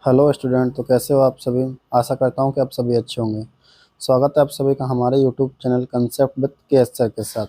Hello student, तो कैसे हो आप सभी। आशा करता हूँ कि आप सभी अच्छे होंगे। स्वागत है आप सभी का हमारे यूट्यूब चैनल कंसेप्ट विद के सर के साथ।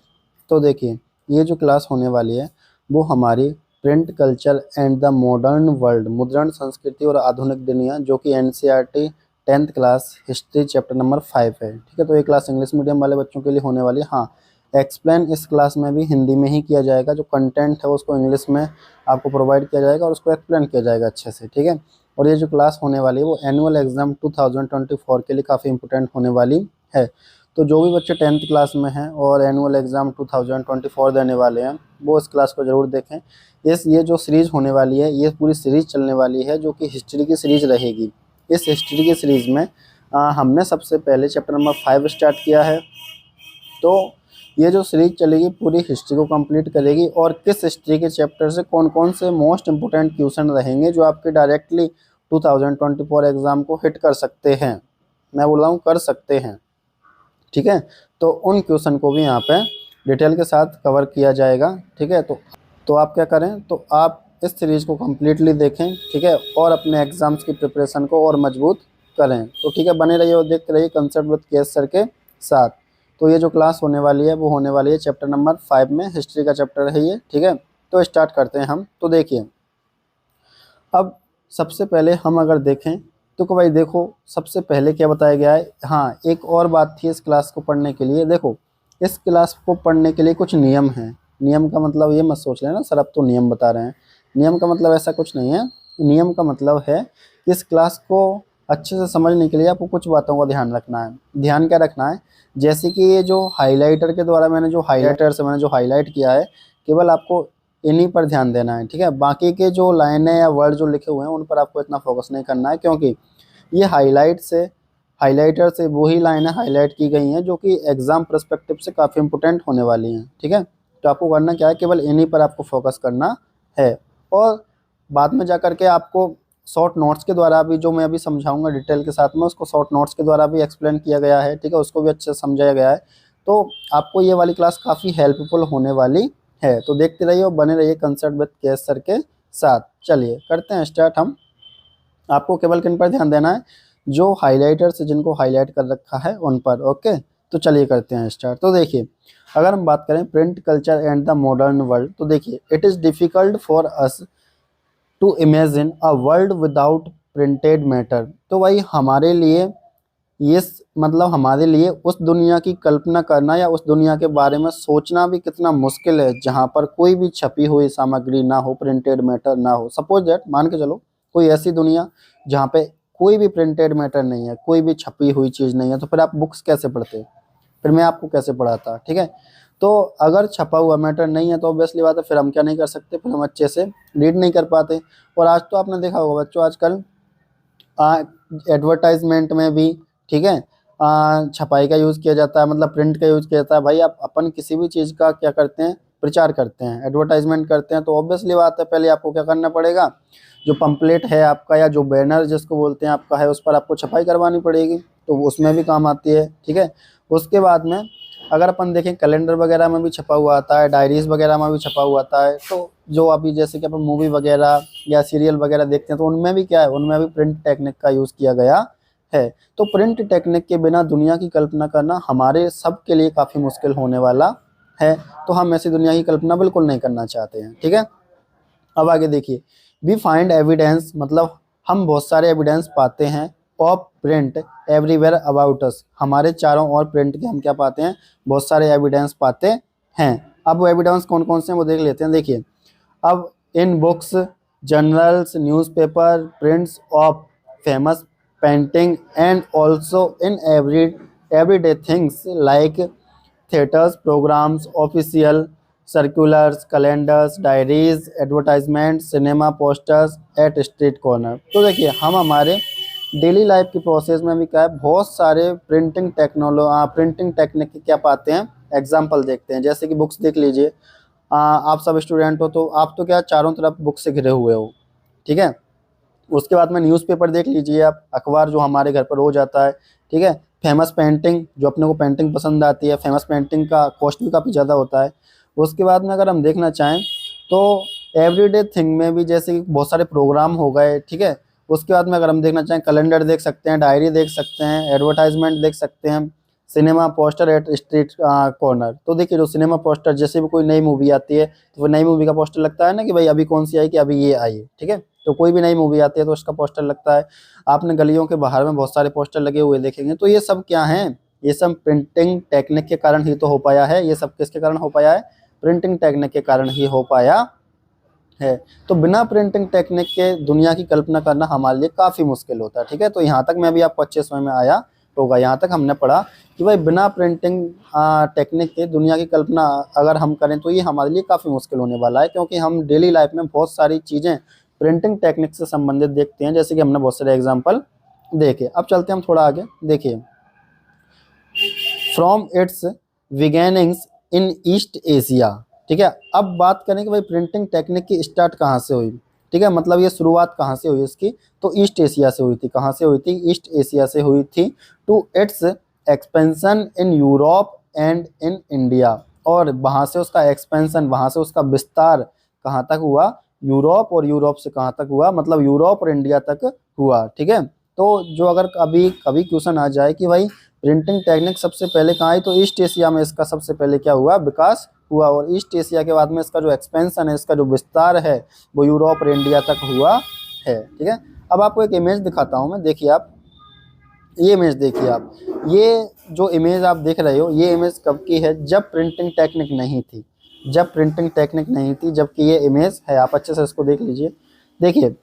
तो देखिए, ये जो क्लास होने वाली है वो हमारी print culture and the modern world, मुद्रण संस्कृति और आधुनिक दुनिया, जो कि NCERT 10th class history chapter number 5 है। ठीक है, तो ये क्लास इंग्लिश मीडियम वाले बच्चों के लिए होने वाली है। हाँ, एक्सप्लेन इस क्लास में भी हिंदी में ही किया जाएगा। जो कंटेंट है उसको इंग्लिश में आपको प्रोवाइड किया जाएगा और उसको एक्सप्लेन किया जाएगा अच्छे से। ठीक है, और ये जो क्लास होने वाली है वो एनुअल एग्जाम 2024 के लिए काफ़ी इंपॉर्टेंट होने वाली है। तो जो भी बच्चे 10th क्लास में हैं और एनुअल एग्ज़ाम 2024 देने वाले हैं वो इस क्लास को ज़रूर देखें। ये जो सीरीज़ होने वाली है, ये पूरी सीरीज़ चलने वाली है जो कि हिस्ट्री की सीरीज़ रहेगी। इस हिस्ट्री की सीरीज़ में हमने सबसे पहले चैप्टर नंबर 5 स्टार्ट किया है। तो ये जो सीरीज चलेगी पूरी हिस्ट्री को कंप्लीट करेगी और किस हिस्ट्री के चैप्टर से कौन कौन से मोस्ट इंपोर्टेंट क्वेश्चन रहेंगे जो आपके डायरेक्टली 2024 एग्जाम को हिट कर सकते हैं। मैं बोल रहा हूँ कर सकते हैं। ठीक है, तो उन क्वेश्चन को भी यहाँ पे डिटेल के साथ कवर किया जाएगा। ठीक है, तो आप क्या करें, तो आप इस सीरीज़ को कम्प्लीटली देखें। ठीक है, और अपने एग्जाम्स की प्रिपरेशन को और मजबूत करें। तो ठीक है, बने रहिए और देखते रहिए कंसेप्ट विद के सर के साथ। तो ये जो क्लास होने वाली है वो होने वाली है चैप्टर नंबर 5 में, हिस्ट्री का चैप्टर है ये। ठीक है, तो स्टार्ट करते हैं हम। तो देखिए, अब सबसे पहले हम अगर देखें तो भाई देखो, सबसे पहले क्या बताया गया है। हाँ, एक और बात थी इस क्लास को पढ़ने के लिए। देखो, इस क्लास को पढ़ने के लिए कुछ नियम हैं। नियम का मतलब ये मत सोच लेना सर अब तो नियम बता रहे हैं। नियम का मतलब ऐसा कुछ नहीं है। नियम का मतलब है कि इस क्लास को अच्छे से समझने के लिए आपको कुछ बातों का ध्यान रखना है। ध्यान क्या रखना है, जैसे कि ये जो हाईलाइटर के द्वारा मैंने जो हाईलाइट किया है, केवल आपको इन्हीं पर ध्यान देना है। ठीक है, बाकी के जो लाइनें या वर्ड जो लिखे हुए हैं उन पर आपको इतना फोकस नहीं करना है, क्योंकि ये हाइलाइटर से वही लाइनें हाईलाइट की गई हैं जो कि एग्जाम पर्सपेक्टिव से काफ़ी इंपोर्टेंट होने वाली हैं। ठीक है, तो आपको करना क्या है, केवल इन्हीं पर आपको फोकस करना है। और बाद में जा के आपको शॉर्ट नोट्स के द्वारा भी, जो मैं अभी समझाऊंगा डिटेल के साथ में, उसको शॉर्ट नोट्स के द्वारा भी एक्सप्लेन किया गया है। ठीक है, उसको भी अच्छे से समझाया गया है। तो आपको ये वाली क्लास काफ़ी हेल्पफुल होने वाली है। तो देखते रहिए और बने रहिए कंसर्ट विद के सर के साथ। चलिए करते हैं स्टार्ट हम। आपको केवल किन पर ध्यान देना है, जो हाइलाइटर से जिनको हाईलाइट कर रखा है उन पर। ओके, तो चलिए करते हैं स्टार्ट। तो देखिए, अगर हम बात करें print culture and the modern world, तो देखिए, it is difficult for us to imagine a world without printed matter. तो भाई हमारे लिए ये मतलब हमारे लिए उस दुनिया की कल्पना करना या उस दुनिया के बारे में सोचना भी कितना मुश्किल है जहाँ पर कोई भी छपी हुई सामग्री ना हो, प्रिंटेड मैटर ना हो। सपोज दैट, मान के चलो कोई ऐसी दुनिया जहाँ पे कोई भी प्रिंटेड मैटर नहीं है, कोई भी छपी हुई चीज़ नहीं है, तो फिर आप बुक्स कैसे पढ़ते, फिर मैं आपको कैसे पढ़ाता। ठीक है, तो अगर छपा हुआ मैटर नहीं है तो ऑब्वियसली बात है, फिर हम क्या नहीं कर सकते, फिर हम अच्छे से रीड नहीं कर पाते। और आज तो आपने देखा होगा बच्चों, आजकल एडवर्टाइजमेंट में भी, ठीक है, छपाई का यूज़ किया जाता है, मतलब प्रिंट का यूज़ किया जाता है। भाई आप अपन किसी भी चीज़ का क्या करते हैं, प्रचार करते हैं, एडवर्टाइजमेंट करते हैं, तो ऑब्वियसली बात है पहले आपको क्या करना पड़ेगा, जो पंपलेट है आपका या जो बैनर जिसको बोलते हैं आपका है, उस पर आपको छपाई करवानी पड़ेगी, तो उसमें भी काम आती है। ठीक है, उसके बाद में अगर अपन देखें कैलेंडर वगैरह में भी छपा हुआ आता है, डायरीज वगैरह में भी छपा हुआ आता है। तो जो अभी जैसे कि अपन मूवी वगैरह या सीरियल वगैरह देखते हैं तो उनमें भी क्या है, उनमें भी प्रिंट टेक्निक का यूज़ किया गया है। तो प्रिंट टेक्निक के बिना दुनिया की कल्पना करना हमारे सब के लिए काफ़ी मुश्किल होने वाला है। तो हम ऐसी दुनिया की कल्पना बिल्कुल नहीं करना चाहते हैं। ठीक है, अब आगे देखिए, वी फाइंड एविडेंस, मतलब हम बहुत सारे एविडेंस पाते हैं of print everywhere about us, हमारे चारों ओर प्रिंट के हम क्या पाते हैं, बहुत सारे एविडेंस पाते हैं। अब वो एविडेंस कौन कौन से हैं वो देख लेते हैं। देखिए, अब in books, journals, newspaper, prints of famous painting and also in everyday things like theatres, programmes, official circulars, calendars, diaries, advertisement, cinema posters at street corner. तो देखिए, हम हमारे डेली लाइफ की प्रोसेस में भी क्या है, बहुत सारे प्रिंटिंग टेक्निक के क्या पाते हैं, एग्जाम्पल देखते हैं। जैसे कि बुक्स देख लीजिए, आप सब स्टूडेंट हो तो आप तो क्या चारों तरफ बुक से घिरे हुए हो। ठीक है, उसके बाद में न्यूज़पेपर देख लीजिए आप, अखबार जो हमारे घर पर रोज आता है। ठीक है, फेमस पेंटिंग, जो अपने को पेंटिंग पसंद आती है, फेमस पेंटिंग का कॉस्ट भी काफ़ी ज़्यादा होता है। उसके बाद में अगर हम देखना चाहें तो एवरीडे थिंग में भी, जैसे कि बहुत सारे प्रोग्राम हो गए। ठीक है, उसके बाद में अगर हम देखना चाहें कैलेंडर देख सकते हैं, डायरी देख सकते हैं, एडवर्टाइजमेंट देख सकते हैं, cinema poster at street corner. तो देखिए जो सिनेमा पोस्टर, जैसे भी कोई नई मूवी आती है तो वो नई मूवी का पोस्टर लगता है ना कि भाई अभी कौन सी आई, कि अभी ये आई है, ठीक है। तो कोई भी नई मूवी आती है तो उसका पोस्टर लगता है। आपने गलियों के बाहर में बहुत सारे पोस्टर लगे हुए देखेंगे। तो ये सब क्या है, ये सब प्रिंटिंग टेक्निक के कारण ही तो हो पाया है। ये सब किसके कारण हो पाया है, प्रिंटिंग टेक्निक के कारण ही हो पाया है। तो बिना प्रिंटिंग टेक्निक के दुनिया की कल्पना करना हमारे लिए काफ़ी मुश्किल होता है, ठीक है। तो यहाँ तक मैं भी आपको अच्छे समझ में आया होगा। यहाँ तक हमने पढ़ा कि भाई बिना प्रिंटिंग टेक्निक के दुनिया की कल्पना अगर हम करें तो ये हमारे लिए काफ़ी मुश्किल होने वाला है, क्योंकि हम डेली लाइफ में बहुत सारी चीज़ें प्रिंटिंग टेक्निक से संबंधित देखते हैं, जैसे कि हमने बहुत सारे एग्जाम्पल देखे। अब चलते हैं हम थोड़ा आगे। देखिए, from its beginnings in East Asia, ठीक है। अब बात करें कि भाई प्रिंटिंग टेक्निक की स्टार्ट कहाँ से हुई, ठीक है, मतलब ये शुरुआत कहाँ से हुई इसकी, तो ईस्ट एशिया से हुई थी। कहाँ से हुई थी, ईस्ट एशिया से हुई थी। To its expansion in Europe and in India, और वहाँ से उसका एक्सपेंशन, वहाँ से उसका विस्तार कहाँ तक हुआ, यूरोप, और यूरोप से कहाँ तक हुआ, मतलब यूरोप और इंडिया तक हुआ, ठीक है। तो जो अगर कभी कभी क्वेश्चन आ जाए कि भाई प्रिंटिंग टेक्निक सबसे पहले कहाँ आई, तो ईस्ट एशिया में इसका सबसे पहले क्या हुआ, विकास हुआ, और ईस्ट एशिया के बाद में इसका जो एक्सपेंशन है, इसका जो विस्तार है, वो यूरोप और इंडिया तक हुआ है, ठीक है। अब आपको एक इमेज दिखाता हूँ मैं, देखिए आप ये इमेज देखिए आप, ये जो इमेज आप देख रहे हो, ये इमेज कब की है, जब प्रिंटिंग टेक्निक नहीं थी, जब प्रिंटिंग टेक्निक नहीं थी, जबकि ये इमेज है, आप अच्छे से इसको देख लीजिए। देखिए,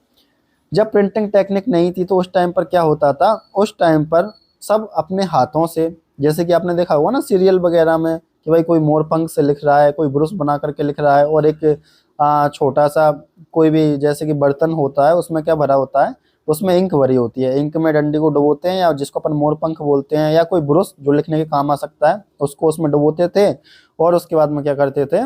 जब प्रिंटिंग टेक्निक नहीं थी तो उस टाइम पर क्या होता था, उस टाइम पर सब अपने हाथों से, जैसे कि आपने देखा होगा ना सीरियल वगैरह में कि भाई कोई मोरपंख से लिख रहा है, कोई ब्रुश बना करके लिख रहा है, और एक छोटा सा कोई भी जैसे कि बर्तन होता है, उसमें क्या भरा होता है, उसमें इंक भरी होती है, इंक में डंडी को डुबोते हैं, या जिसको अपन मोरपंख बोलते हैं, या कोई ब्रुश जो लिखने के काम आ सकता है, उसको उसमें डुबोते थे, और उसके बाद में क्या करते थे,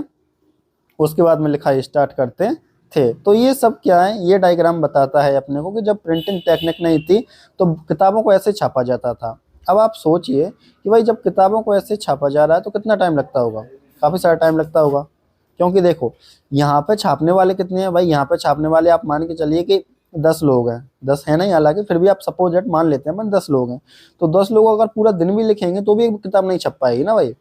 उसके बाद में लिखाई स्टार्ट करते थे। तो ये सब क्या है, ये डायग्राम बताता है अपने को कि जब प्रिंटिंग टेक्निक नहीं थी तो किताबों को ऐसे छापा जाता था। अब आप सोचिए कि भाई जब किताबों को ऐसे छापा जा रहा है तो कितना टाइम लगता होगा, काफ़ी सारा टाइम लगता होगा, क्योंकि देखो यहाँ पे छापने वाले कितने हैं भाई, यहाँ पे छापने वाले आप मान के चलिए कि 10 लोग हैं, 10 है नहीं, हालांकि फिर भी आप सपोज दैट मान लेते हैं, 10 लोग हैं, तो 10 लोग अगर पूरा दिन भी लिखेंगे तो भी एक किताब नहीं छप पाएगी ना भाई।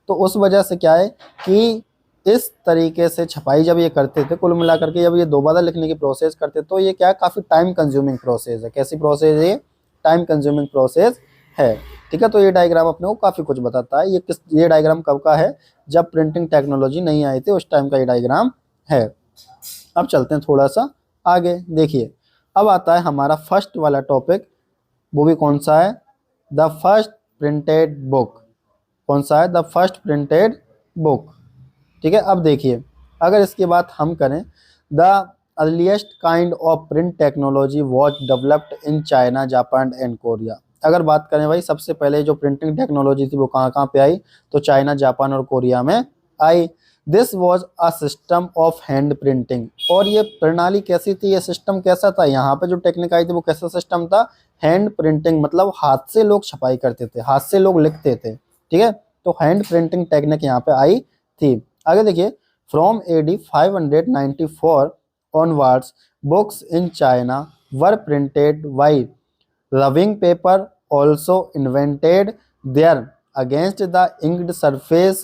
तो उस वजह से क्या है कि इस तरीके से छपाई जब ये करते थे, कुल मिलाकर के जब ये दोबारा लिखने की प्रोसेस करते तो ये क्या है, काफ़ी टाइम कंज्यूमिंग प्रोसेस है। कैसी प्रोसेस है ये, टाइम कंज्यूमिंग प्रोसेस है, ठीक है। तो ये डायग्राम अपने को काफ़ी कुछ बताता है। ये डायग्राम कब का है, जब प्रिंटिंग टेक्नोलॉजी नहीं आई थी उस टाइम का ये डायग्राम है। अब चलते हैं थोड़ा सा आगे। देखिए, अब आता है हमारा फर्स्ट वाला टॉपिक, वो भी कौन सा है, द फर्स्ट प्रिंटेड बुक। कौन सा है, द फर्स्ट प्रिंटेड बुक, ठीक है। अब देखिए, अगर इसकी बात हम करें, the earliest kind of print technology was developed in China, Japan and Korea. अगर बात करें भाई सबसे पहले जो प्रिंटिंग टेक्नोलॉजी थी वो कहाँ कहाँ पे आई, तो चाइना, जापान और कोरिया में आई। This was a system of hand printing, और ये प्रणाली कैसी थी, ये सिस्टम कैसा था, यहाँ पे जो टेक्निक आई थी वो कैसा सिस्टम था, हैंड प्रिंटिंग, मतलब हाथ से लोग छपाई करते थे, हाथ से लोग लिखते थे, ठीक है। तो हैंड प्रिंटिंग टेक्निक यहाँ पे आई थी। आगे देखिए, from AD 594 onwards books in China were printed by rubbing paper, also invented there against the inked surface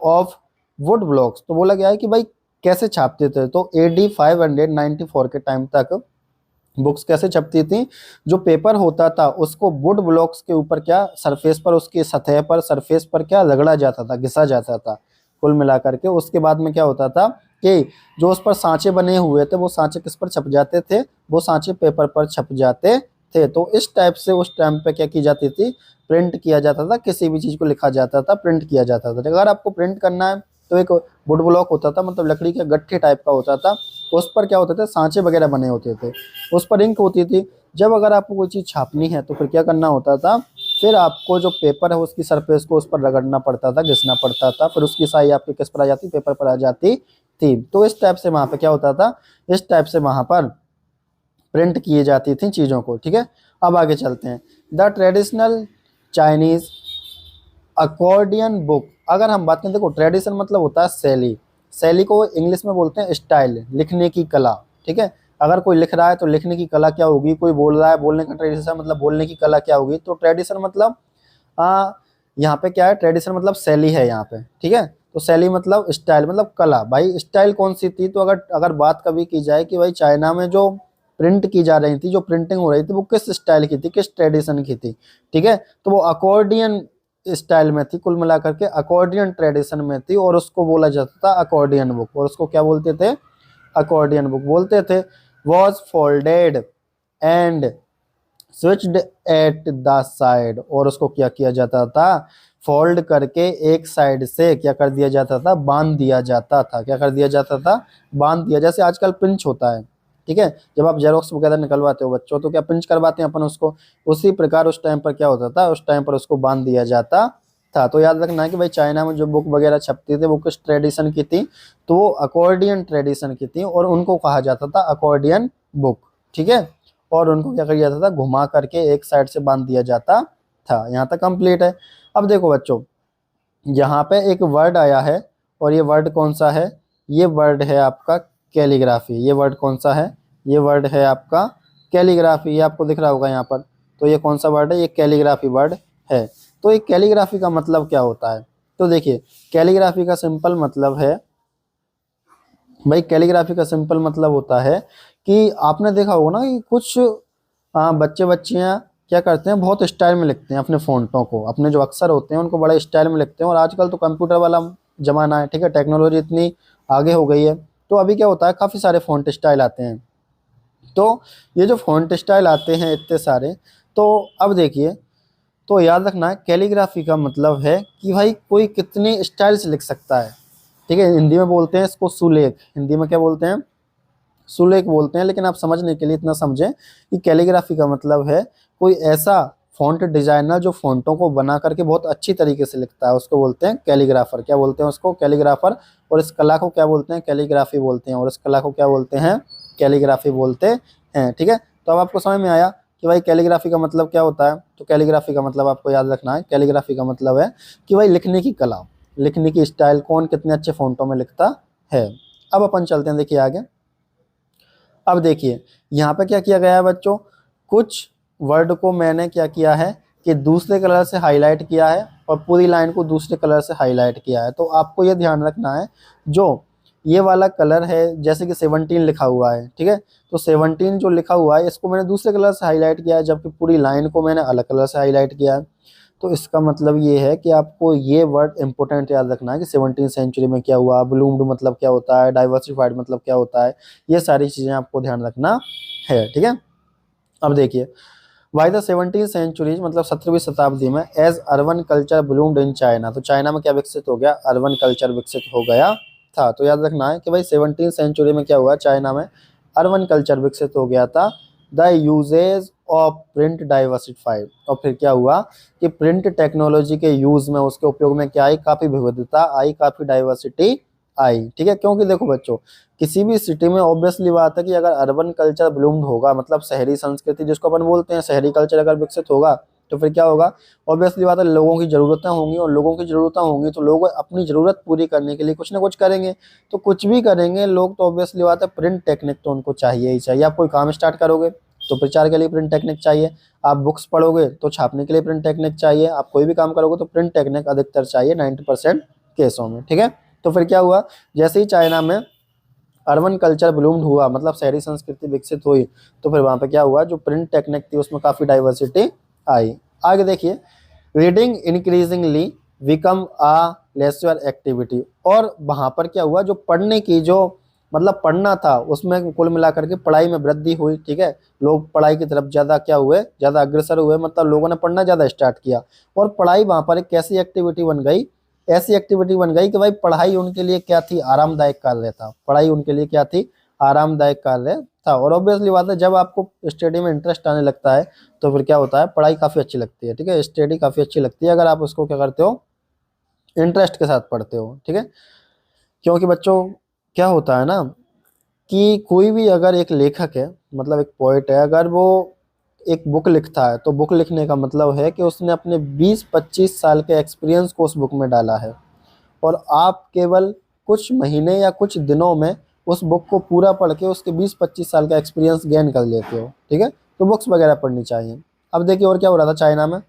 of wood blocks। तो बोला गया है कि भाई कैसे छापते थे, तो AD 594 के टाइम तक बुक्स कैसे छपती थी, जो पेपर होता था उसको वुड ब्लॉक्स के ऊपर क्या, सरफेस पर, उसकी सतह पर, सरफेस पर क्या रगड़ा जाता था, घिसा जाता था कुल मिलाकर के। उसके बाद में क्या होता था कि जो उस पर सांचे बने हुए थे वो सांचे किस पर छप जाते थे, वो सांचे पेपर पर छप जाते थे। तो इस टाइप से उस टाइम पे क्या की जाती थी, प्रिंट किया जाता था, किसी भी चीज़ को लिखा जाता था, प्रिंट किया जाता था। अगर आपको प्रिंट करना है तो एक वुड ब्लॉक होता था, मतलब लकड़ी के गट्ठे टाइप का होता था, उस पर क्या होते थे, सांचे वगैरह बने होते थे, उस पर इंक होती थी। जब अगर आपको कोई चीज़ छापनी है तो फिर क्या करना होता था, फिर आपको जो पेपर है उसकी सरफेस को उस पर रगड़ना पड़ता था, घिसना पड़ता था, फिर उसकी स्याही आपकी किस पर आ जाती, पेपर पर आ जाती थी। तो इस टाइप से वहाँ पे क्या होता था, इस टाइप से वहाँ पर प्रिंट किए जाती थी चीज़ों को, ठीक है। अब आगे चलते हैं, the traditional Chinese accordion book. अगर हम बात करें, देखो ट्रेडिशन मतलब होता है शैली, शैली को इंग्लिश में बोलते हैं स्टाइल, लिखने की कला, ठीक है। अगर कोई लिख रहा है तो लिखने की कला क्या होगी, कोई बोल रहा है बोलने का ट्रेडिशन मतलब बोलने की कला क्या होगी। तो ट्रेडिशन मतलब आ, यहाँ पे क्या है, ट्रेडिशन मतलब शैली है यहाँ पे, ठीक है। तो शैली मतलब स्टाइल मतलब कला। भाई स्टाइल कौन सी थी, तो अगर अगर बात कभी की जाए कि भाई चाइना में जो प्रिंट की जा रही थी, जो प्रिंटिंग हो रही थी, वो किस स्टाइल की थी, किस ट्रेडिशन की थी, ठीक है। तो वो अकॉर्डियन स्टाइल में थी, कुल मिलाकर के अकॉर्डियन ट्रेडिशन में थी, और उसको बोला जाता था अकॉर्डियन बुक, और उसको क्या बोलते थे, अकॉर्डियन बुक बोलते थे। Was folded and switched at the side, और उसको क्या किया जाता था, फोल्ड करके एक साइड से क्या कर दिया जाता था, बांध दिया जाता था। क्या कर दिया जाता था, बांध दिया। जैसे आजकल पिंच होता है, ठीक है, जब आप जेरोक्स वगैरह निकलवाते हो बच्चों, तो क्या पिंच करवाते हैं अपन उसको, उसी प्रकार उस टाइम पर क्या होता था, उस टाइम पर उसको बांध दिया जाता था। तो याद रखना है कि भाई चाइना में जो बुक वगैरह छपती थी वो किस ट्रेडिशन की थी, तो वो अकॉर्डियन ट्रेडिशन की थी, और उनको कहा जाता था अकॉर्डियन बुक, ठीक है। और उनको क्या किया जाता था, घुमा करके एक साइड से बांध दिया जाता था। यहाँ तक कंप्लीट है। अब देखो बच्चों, यहाँ पे एक वर्ड आया है, और ये वर्ड कौन सा है, ये वर्ड है आपका कैलीग्राफी। ये वर्ड कौन सा है, ये वर्ड है आपका कैलीग्राफी। ये आपको दिख रहा होगा यहाँ पर। तो ये कौन सा वर्ड है, ये कैलीग्राफी वर्ड है। तो ये कैलीग्राफी का मतलब क्या होता है, तो देखिए कैलीग्राफी का सिंपल मतलब है, भाई कैलीग्राफी का सिंपल मतलब होता है कि आपने देखा होगा ना कि कुछ बच्चे बच्चियां क्या करते हैं, बहुत स्टाइल में लिखते हैं अपने फ़ॉन्टों को, अपने जो अक्षर होते हैं उनको बड़े स्टाइल में लिखते हैं। और आजकल तो कंप्यूटर वाला ज़माना है, ठीक है, टेक्नोलॉजी इतनी आगे हो गई है। तो अभी क्या होता है, काफ़ी सारे फ़ॉन्ट स्टाइल आते हैं। तो ये जो फ़ॉन्ट स्टाइल आते हैं इतने सारे, तो अब देखिए, तो याद रखना कैलीग्राफी का मतलब है कि भाई कोई कितने स्टाइल से लिख सकता है, ठीक है। हिंदी में बोलते हैं इसको सुलेख, हिंदी में क्या बोलते हैं, सुलेख बोलते हैं। लेकिन आप समझने के लिए इतना समझें कि कैलीग्राफी का मतलब है कोई ऐसा फॉन्ट डिजाइनर जो फॉन्टों को बना करके बहुत अच्छी तरीके से लिखता है, उसको बोलते हैं कैलीग्राफर। क्या बोलते हैं उसको, कैलीग्राफर। और इस कला को क्या बोलते हैं, कैलीग्राफी बोलते हैं। और इस कला को क्या बोलते हैं, कैलीग्राफी बोलते हैं, ठीक है। तो अब आपको समझ में आया कि भाई कैलीग्राफी का मतलब क्या होता है। तो कैलीग्राफी का मतलब आपको याद रखना है, कैलीग्राफी का मतलब है कि भाई लिखने की कला, लिखने की स्टाइल, कौन कितने अच्छे फॉन्टों में लिखता है। अब अपन चलते हैं, देखिए आगे। अब देखिए यहाँ पे क्या किया गया है बच्चों, कुछ वर्ड को मैंने क्या किया है कि दूसरे कलर से हाईलाइट किया है, और पूरी लाइन को दूसरे कलर से हाईलाइट किया है। तो आपको ये ध्यान रखना है, जो ये वाला कलर है, जैसे कि 17 लिखा हुआ है, ठीक है, तो 17 जो लिखा हुआ है इसको मैंने दूसरे कलर से हाईलाइट किया है, जबकि पूरी लाइन को मैंने अलग कलर से हाईलाइट किया है। तो इसका मतलब ये है कि आपको ये वर्ड इंपॉर्टेंट याद रखना है कि 17वीं सेंचुरी में क्या हुआ, ब्लूम्ड मतलब क्या होता है, डाइवर्सिफाइड मतलब क्या होता है, ये सारी चीज़ें आपको ध्यान रखना है, ठीक है। अब देखिए, वाई द 17वीं सेंचुरी मतलब 17वीं शताब्दी में as urban culture bloomed in China, तो चाइना में क्या विकसित हो गया, अर्बन कल्चर विकसित हो गया था। तो याद रखना है कि भाई 17वीं सेंचुरी में क्या हुआ, चाइना में अर्बन कल्चर विकसित हो गया था। The usages of print diversified, और फिर क्या हुआ कि प्रिंट टेक्नोलॉजी के यूज में, उसके उपयोग में क्या आई, काफी विविधता आई, काफी डाइवर्सिटी आई, ठीक है। क्योंकि देखो बच्चों, किसी भी सिटी में ऑब्वियसली बात है कि अगर अर्बन कल्चर ब्लूम्ड होगा, मतलब शहरी संस्कृति जिसको अपन बोलते हैं, शहरी कल्चर अगर विकसित होगा, तो फिर क्या होगा, ऑब्वियसली बात है लोगों की ज़रूरतें होंगी, और लोगों की ज़रूरतें होंगी तो लोग अपनी ज़रूरत पूरी करने के लिए कुछ ना कुछ करेंगे। तो कुछ भी करेंगे लोग, तो ऑब्वियसली बात है प्रिंट टेक्निक तो उनको चाहिए ही चाहिए। आप कोई काम स्टार्ट करोगे तो प्रचार के लिए प्रिंट टेक्निक चाहिए, आप बुक्स पढ़ोगे तो छापने के लिए प्रिंट टेक्निक चाहिए, आप कोई भी काम करोगे तो प्रिंट टेक्निक अधिकतर चाहिए 90% केसों में, ठीक है। तो फिर क्या हुआ, जैसे ही चाइना में अर्बन कल्चर ब्लूम्ड हुआ, मतलब शहरी संस्कृति विकसित हुई, तो फिर वहाँ पे क्या हुआ, जो प्रिंट टेक्निक थी उसमें काफ़ी डाइवर्सिटी आई। आगे देखिए, रीडिंग इंक्रीजिंगली बिकम आ लेस्यर एक्टिविटी, और वहाँ पर क्या हुआ, जो पढ़ने की जो मतलब पढ़ना था उसमें कुल मिलाकर के पढ़ाई में वृद्धि हुई, ठीक है। लोग पढ़ाई की तरफ ज़्यादा क्या हुए, ज़्यादा अग्रसर हुए, मतलब लोगों ने पढ़ना ज़्यादा स्टार्ट किया। और पढ़ाई वहाँ पर एक कैसी एक्टिविटी बन गई, ऐसी एक्टिविटी बन गई कि भाई पढ़ाई उनके लिए क्या थी, आरामदायक कार्य था। पढ़ाई उनके लिए क्या थी, आरामदायक कार्य था। और ऑब्वियसली बात है, जब आपको स्टडी में इंटरेस्ट आने लगता है तो फिर क्या होता है, पढ़ाई काफ़ी अच्छी लगती है, ठीक है, स्टडी काफ़ी अच्छी लगती है अगर आप उसको क्या करते हो, इंटरेस्ट के साथ पढ़ते हो, ठीक है। क्योंकि बच्चों क्या होता है ना कि कोई भी अगर एक लेखक है, मतलब एक पोइट है, अगर वो एक बुक लिखता है, तो बुक लिखने का मतलब है कि उसने अपने 20-25 साल के एक्सपीरियंस को उस बुक में डाला है। और आप केवल कुछ महीने या कुछ दिनों में उस बुक को पूरा पढ़ के उसके 20-25 साल का एक्सपीरियंस गेन कर लेते हो, ठीक है। तो बुक्स वगैरह पढ़नी चाहिए। अब देखिए और क्या हो रहा था चाइना में,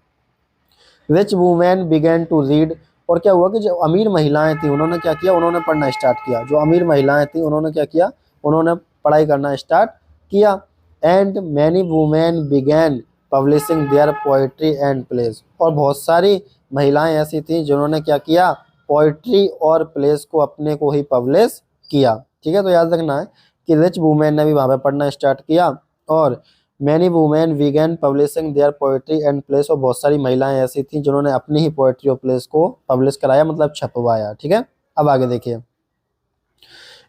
rich women began to read. और क्या हुआ कि जो अमीर महिलाएं थी उन्होंने क्या किया, उन्होंने पढ़ना स्टार्ट किया। जो अमीर महिलाएं थी उन्होंने क्या किया, उन्होंने पढ़ाई करना स्टार्ट किया। And many women began publishing their poetry and plays. और बहुत सारी महिलाएं ऐसी थी जिन्होंने क्या किया, पोइट्री और प्लेस को अपने को ही पब्लिश किया, ठीक है। तो याद रखना है कि रिच वुमेन ने भी वहाँ पे पढ़ना स्टार्ट किया और many women began publishing their poetry and plays. और बहुत सारी महिलाएं ऐसी थी जिन्होंने अपनी ही पोएट्री और प्लेस को पब्लिश कराया, मतलब छपवाया, ठीक है। अब आगे देखिए,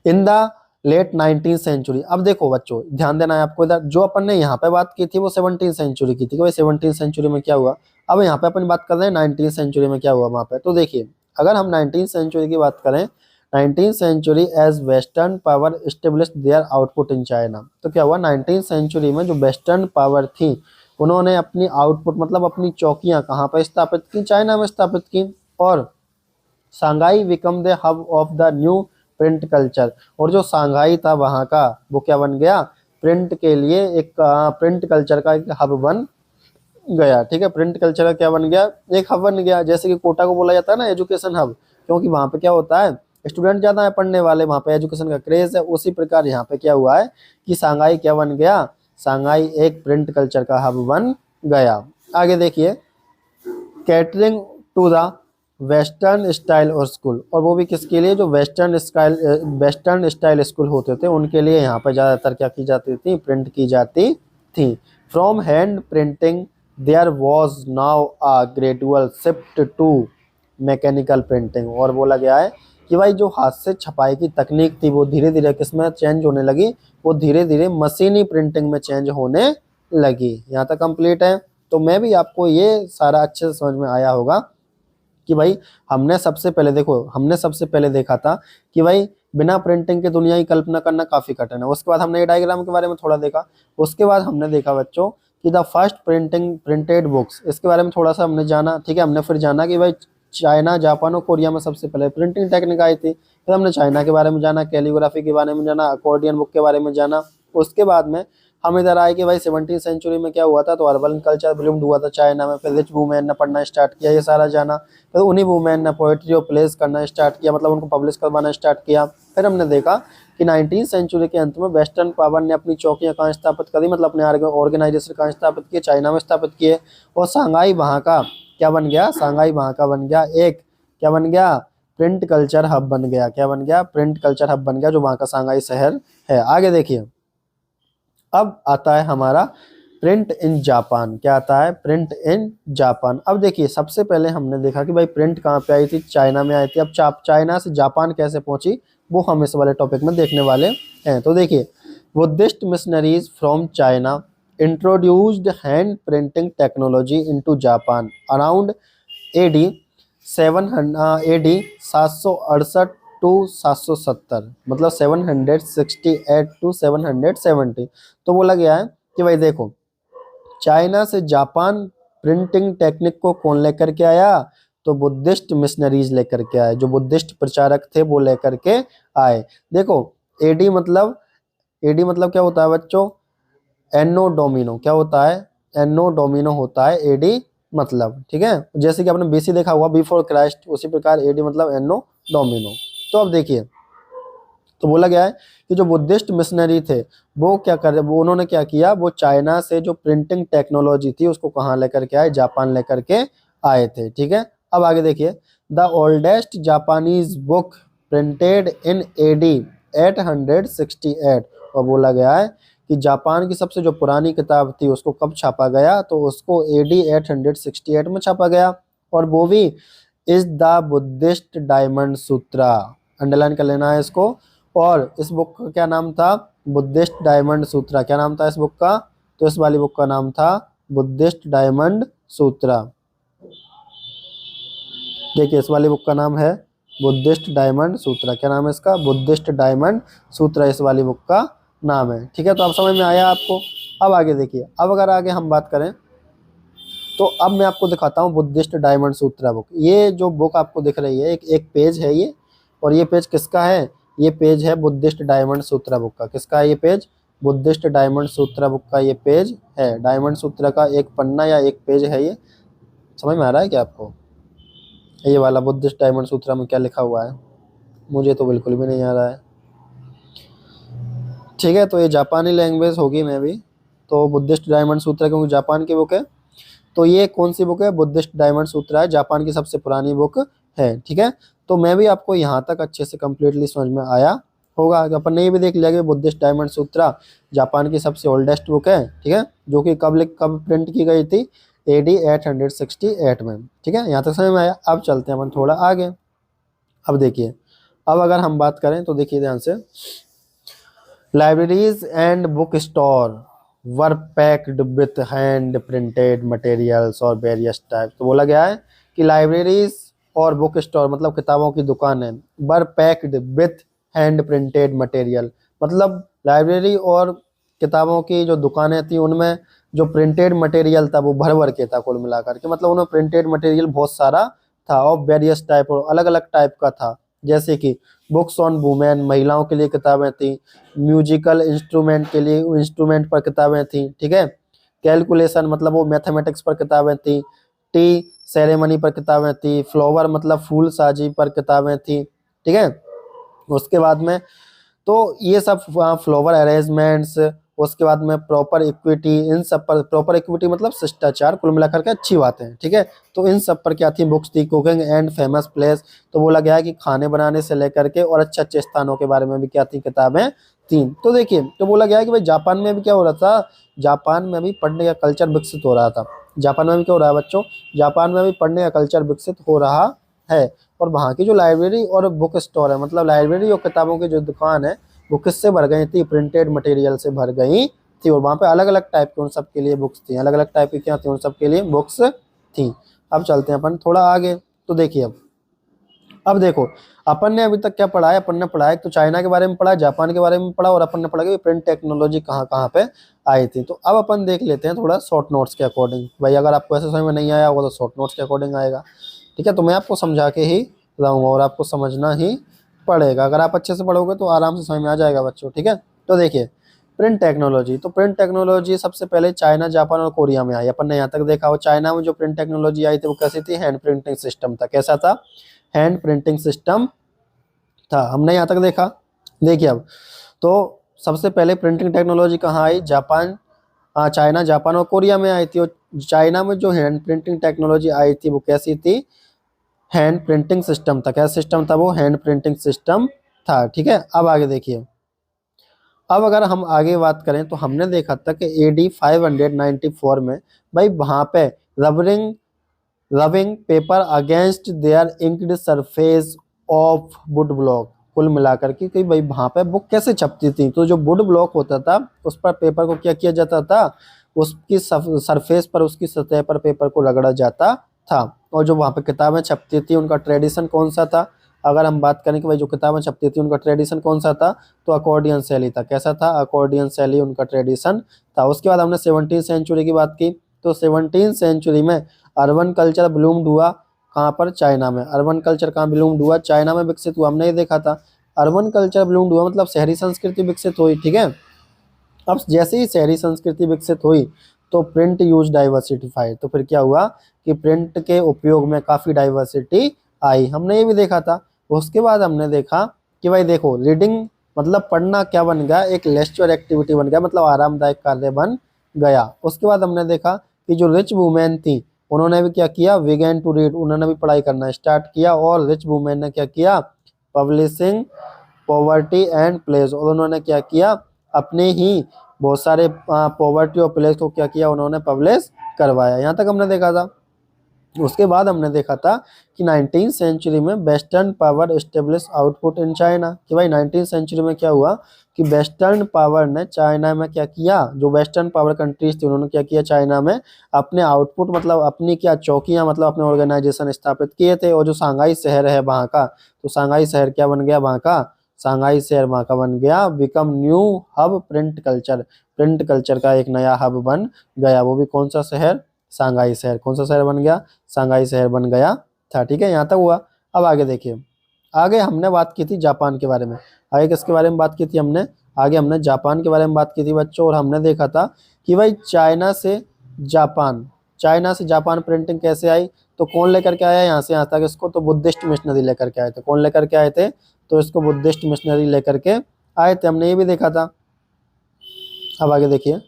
in the late 19th century. अब देखो बच्चों ध्यान देना है आपको, इधर जो अपन ने यहाँ पे बात की थी वो 17th सेंचुरी की थी कि भाई 17th सेंचुरी में क्या हुआ। अब यहाँ पे अपन बात कर रहे हैं 19th सेंचुरी में क्या हुआ वहाँ पे। तो देखिए अगर हम 19th सेंचुरी की बात करें, 19th century as western power established their output in China. तो क्या हुआ 19th सेंचुरी में जो वेस्टर्न पावर थी उन्होंने अपनी आउटपुट मतलब अपनी चौकियां कहाँ पर स्थापित की, चाइना में स्थापित की। और Shanghai become the hub of the new print culture. और जो सांघाई था वहाँ का वो क्या बन गया, प्रिंट के लिए एक प्रिंट कल्चर का एक हब बन गया, ठीक है। प्रिंट कल्चर का क्या बन गया, एक हब बन गया। जैसे कि कोटा को बोला जाता है ना एजुकेशन हब, क्योंकि वहाँ पे क्या होता है स्टूडेंट ज़्यादा है पढ़ने वाले, वहाँ पे एजुकेशन का क्रेज है। उसी प्रकार यहाँ पे क्या हुआ है कि सांघाई क्या बन गया, सांघाई एक प्रिंट कल्चर का हब बन गया। आगे देखिए, catering to the western style और स्कूल। और वो भी किसके लिए, जो वेस्टर्न स्टाइल स्कूल होते थे उनके लिए यहाँ पर ज़्यादातर क्या की जाती थी, प्रिंट की जाती थी। From hand printing there was now a gradual shift to mechanical printing. और बोला गया है कि भाई जो हाथ से छपाई की तकनीक थी वो धीरे धीरे किसमें चेंज होने लगी, वो धीरे धीरे मशीनी प्रिंटिंग में चेंज होने लगी। यहाँ तक कंप्लीट है। तो मैं भी आपको ये सारा अच्छे से समझ में आया होगा कि भाई हमने सबसे पहले देखा था कि भाई बिना प्रिंटिंग के दुनिया की कल्पना करना काफी कठिन है। उसके बाद हमने ये डायग्राम के बारे में थोड़ा देखा। उसके बाद हमने देखा बच्चों कि द फर्स्ट प्रिंटेड बुक्स, इसके बारे में थोड़ा सा हमने जाना, ठीक है। हमने फिर जाना कि भाई चाइना, जापान और कोरिया में सबसे पहले प्रिंटिंग टेक्निक आई थी। फिर हमने चाइना के बारे में जाना, कैलीग्राफी के बारे में जाना, अकॉर्डियन बुक के बारे में जाना। उसके बाद में हम इधर आए कि भाई 17th सेंचुरी में क्या हुआ था, तो अर्बन कल्चर ब्लूम्ड हुआ था चाइना में। फिर रिच वुमेन ने पढ़ना स्टार्ट किया, ये सारा जाना। फिर उन्हीं वुमेन ने पोएट्री और प्लेस करना स्टार्ट किया, मतलब उनको पब्लिश करवाना स्टार्ट किया। फिर हमने देखा कि 19th सेंचुरी के अंत में वेस्टर्न पावर ने अपनी चौकियां कहाँ स्थापित करी, मतलब अपने ऑर्गेनाइजेशन कहाँ स्थापित किए, चाइना में स्थापित किए। और सांघाई वहाँ का क्या बन गया, सांघाई वहाँ का बन गया एक क्या बन गया, प्रिंट कल्चर हब बन गया। क्या बन गया, प्रिंट कल्चर हब बन गया, जो वहाँ का सांघाई शहर है। आगे देखिए, अब आता है हमारा प्रिंट इन जापान। क्या आता है, प्रिंट इन जापान। अब देखिए सबसे पहले हमने देखा कि भाई प्रिंट कहाँ पे आई थी, चाइना में आई थी। अब चाइना से जापान कैसे पहुंची वो हम इस वाले टॉपिक में देखने वाले हैं। तो देखिए, Buddhist missionaries from China introduced hand printing technology into Japan around AD 768 to 770, मतलब 768 टू 770। तो बोला गया है कि भाई देखो, चाइना से जापान प्रिंटिंग टेक्निक को कौन लेकर के आया, तो बुद्धिस्ट मिशनरीज लेकर के आए। जो बुद्धिस्ट प्रचारक थे वो लेकर के आए। देखो एडी मतलब क्या होता है बच्चों, एनो डोमिनो। क्या होता है, एनो डोमिनो होता है एडी मतलब, ठीक है। जैसे कि आपने बीसी देखा हुआ, बिफोर क्राइस्ट, उसी प्रकार एडी मतलब एनो डोमिनो। तो अब देखिए, तो बोला गया है कि जो बुद्धिस्ट मिशनरी थे वो क्या कर वो उन्होंने क्या किया, वो चाइना से जो प्रिंटिंग टेक्नोलॉजी थी उसको कहाँ लेकर के आए, जापान लेकर के आए थे, ठीक है। अब आगे देखिए, the oldest Japanese book printed in AD 868। और बोला गया है कि जापान की सबसे जो पुरानी किताब थी उसको कब छापा गया, तो उसको एडी 868 में छापा गया। और वो भी is the Buddhist diamond Sutra, underline कर लेना है इसको। और इस बुक का क्या नाम था, बुद्धिस्ट डायमंड सूत्रा। क्या नाम था इस बुक का, तो इस वाली बुक का नाम था बुद्धिस्ट डायमंड सूत्रा। देखिए इस वाली बुक का नाम है बुद्धिस्ट डायमंड सूत्रा। क्या नाम है इसका, बुद्धिस्ट डायमंड सूत्रा, इस वाली बुक का नाम है, ठीक है। तो अब समझ में आया आपको। अब आगे देखिए, अब अगर आगे हम बात करें तो अब मैं आपको दिखाता हूँ बुद्धिस्ट डायमंड सूत्रा बुक। ये जो बुक आपको दिख रही है एक पेज है ये, और ये पेज किसका है, ये पेज है बुद्धिस्ट डायमंड सूत्रा बुक का। किसका है ये पेज? बुद्धिस्ट डायमंड सूत्रा बुक का ये पेज है। डायमंड सूत्रा का एक पन्ना या एक पेज है ये। समझ में आ रहा है क्या आपको? ये वाला बुद्धिस्ट डायमंड सूत्रा में क्या लिखा हुआ है, मुझे तो बिल्कुल भी नहीं आ रहा है। ठीक है, तो ये जापानी लैंग्वेज होगी मैं भी। तो बुद्धिस्ट डायमंड सूत्रा क्योंकि जापान की बुक है, तो ये कौन सी बुक है? बुद्धिस्ट डायमंड सूत्रा है, जापान की सबसे पुरानी बुक है। ठीक है, तो मैं भी आपको यहाँ तक अच्छे से कंप्लीटली समझ में आया होगा। अपन ने ये भी देख लिया कि बुद्धिस्ट डायमंड सूत्रा जापान की सबसे ओल्डेस्ट बुक है। ठीक है, जो कि कब प्रिंट की गई थी? AD 868 में। ठीक है, यहाँ तक समझ में आया। अब चलते हैं अपन थोड़ा आगे। अब देखिए, अब अगर हम बात करें तो देखिए ध्यान से, libraries and book store were packed with hand printed materials और वेरियस टाइप। तो बोला गया है कि लाइब्रेरीज और बुक स्टोर मतलब किताबों की दुकान है, were packed with hand printed material, मतलब लाइब्रेरी और किताबों की जो दुकानें थी उनमें जो प्रिंटेड मटेरियल था वो भर भर के था कुल मिलाकर के। मतलब उनमें प्रिंटेड मटेरियल बहुत सारा था और वेरियस टाइप और अलग अलग टाइप का था। जैसे कि बुक्स ऑन वुमेन, महिलाओं के लिए किताबें थी। म्यूजिकल इंस्ट्रूमेंट के लिए इंस्ट्रूमेंट पर किताबें थी। ठीक है, कैलकुलेशन मतलब वो मैथमेटिक्स पर किताबें थी। टी सेरेमनी पर किताबें थी। फ्लावर मतलब फूल साजी पर किताबें थी। ठीक है, उसके बाद में तो ये सब फ्लावर अरेंजमेंट्स, उसके बाद में प्रॉपर इक्विटी, इन सब पर प्रॉपर इक्विटी मतलब शिष्टाचार, कुल मिलाकर के अच्छी बातें हैं। ठीक है, तो इन सब पर क्या थी? बुक्स थी। कुकिंग एंड फेमस प्लेस, तो बोला गया है कि खाने बनाने से लेकर के और अच्छे अच्छे स्थानों के बारे में भी क्या थी? किताबें थी। तो देखिए, तो बोला गया है कि भाई जापान में भी क्या हो रहा था? जापान में भी पढ़ने का कल्चर विकसित हो रहा था। जापान में भी क्या हो रहा है बच्चों? जापान में भी पढ़ने का कल्चर विकसित हो रहा है। और वहाँ की जो लाइब्रेरी और बुक स्टोर है, मतलब लाइब्रेरी और किताबों की जो दुकान है वो किससे भर गई थी? प्रिंटेड मटेरियल से भर गई थी। और वहाँ पे अलग अलग टाइप के उन सब के लिए बुक्स थी। अलग अलग टाइप की क्या थी? उन सब के लिए बुक्स थी। अब चलते हैं अपन थोड़ा आगे। तो देखिए, अब देखो, अपन ने अभी तक क्या पढ़ा है? अपन ने पढ़ा है तो चाइना के बारे में पढ़ा, जापान के बारे में पढ़ा, और अपन ने पढ़ा कि प्रिंट टेक्नोलॉजी कहाँ कहाँ पे आई थी। तो अब अपन देख लेते हैं थोड़ा शॉर्ट नोट्स के अकॉर्डिंग। भाई अगर आपको ऐसे समझ में नहीं आया होगा तो शॉर्ट नोट्स के अकॉर्डिंग आएगा। ठीक है, तो मैं आपको समझा के ही लाऊंगा और आपको समझना ही पड़ेगा। अगर आप अच्छे से पढ़ोगे तो आराम से समझ में आ जाएगा बच्चों। ठीक है, तो देखिए, प्रिंट टेक्नोलॉजी, तो प्रिंट टेक्नोलॉजी सबसे पहले चाइना, जापान और कोरिया में आई। अपन ने यहाँ तक देखा हो, चाइना में जो प्रिंट टेक्नोलॉजी आई थी वो कैसी थी? हैंड प्रिंटिंग सिस्टम था। कैसा था? हैंड प्रिंटिंग सिस्टम था। हमने यहाँ तक देखा। देखिए अब, तो सबसे पहले प्रिंटिंग टेक्नोलॉजी कहाँ आई? जापान, चाइना, जापान और कोरिया में आई थी। और चाइना में जो हैंड प्रिंटिंग टेक्नोलॉजी आई थी वो कैसी थी? हैंड प्रिंटिंग सिस्टम था। क्या सिस्टम था वो? हैंड प्रिंटिंग सिस्टम था। ठीक है, अब आगे देखिए, अब अगर हम आगे बात करें तो हमने देखा था कि AD 594 में भाई वहां पे rubber ring rubbing paper against their inked surface of would block, कुल मिलाकर के कि भाई वहां पे बुक कैसे छपती थी? तो जो वुड ब्लॉक होता था उस पर पेपर को क्या किया जाता था? उसकी सरफेस पर, उसकी सतह पर पेपर को रगड़ा जाता था। और जो वहाँ पे किताबें छपती थी उनका ट्रेडिशन कौन सा था? अगर हम बात करें कि भाई जो किताबें छपती थी उनका ट्रेडिशन कौन सा था? तो अकॉर्डियन शैली था। कैसा था? अकॉर्डियन शैली उनका ट्रेडिशन था। उसके बाद हमने 17वीं सेंचुरी की बात की। तो 17वीं सेंचुरी में अर्बन कल्चर ब्लूम्ड हुआ। कहाँ पर? चाइना में। अर्बन कल्चर कहाँ ब्लूम्ड हुआ? चाइना में विकसित हुआ। हमने ये देखा था, अर्बन कल्चर ब्लूम्ड हुआ मतलब शहरी संस्कृति विकसित हुई। ठीक है, अब जैसे ही शहरी संस्कृति विकसित हुई तो प्रिंट यूज डाइवर्सिटीफाई, तो फिर क्या हुआ कि प्रिंट के उपयोग में काफ़ी डाइवर्सिटी आई। हमने ये भी देखा था। उसके बाद हमने देखा कि भाई देखो, रीडिंग मतलब पढ़ना क्या बन गया? एक लेस्चर एक्टिविटी बन गया, मतलब आरामदायक कार्य बन गया। उसके बाद हमने देखा कि जो रिच वुमेन थी उन्होंने भी क्या किया? विगेन टू रीड, उन्होंने भी पढ़ाई करना स्टार्ट किया। और रिच वुमेन ने क्या किया? पब्लिशिंग पॉवर्टी एंड प्लेस, और उन्होंने क्या किया? अपने ही बहुत सारे पॉवर्टी और प्लेस को क्या किया? उन्होंने पब्लिश करवाया। यहाँ तक हमने देखा था। उसके बाद हमने देखा था कि 19वीं सेंचुरी में western power establish output in China, कि भाई 19वीं सेंचुरी में क्या हुआ कि वेस्टर्न पावर ने चाइना में क्या किया? जो वेस्टर्न पावर कंट्रीज थी उन्होंने क्या किया? चाइना में अपने आउटपुट मतलब अपनी क्या चौकियां, मतलब अपने ऑर्गेनाइजेशन स्थापित किए थे। और जो शंघाई शहर है वहाँ का, तो शंघाई शहर क्या बन गया वहाँ का? शंघाई शहर वहाँ का बन गया become new hub print culture, print culture का एक नया हब बन गया। वो भी कौन सा शहर? शंघाई शहर। कौन सा शहर बन गया? शंघाई शहर बन गया था। ठीक है, यहाँ तक हुआ। अब आगे देखिए, आगे हमने बात की थी जापान के बारे में। आगे किसके बारे में बात की थी हमने, आगे हमने जापान के बारे में बात की थी बच्चों। और हमने देखा था कि भाई चाइना से जापान प्रिंटिंग कैसे आई, तो कौन लेकर के आया यहाँ से यहाँ तक इसको, तो बुद्धिस्ट मिशनरी लेकर के आए थे। कौन लेकर के आए थे, तो इसको बुद्धिस्ट मिशनरी लेकर के आए थे, हमने ये भी देखा था। अब आगे देखिए,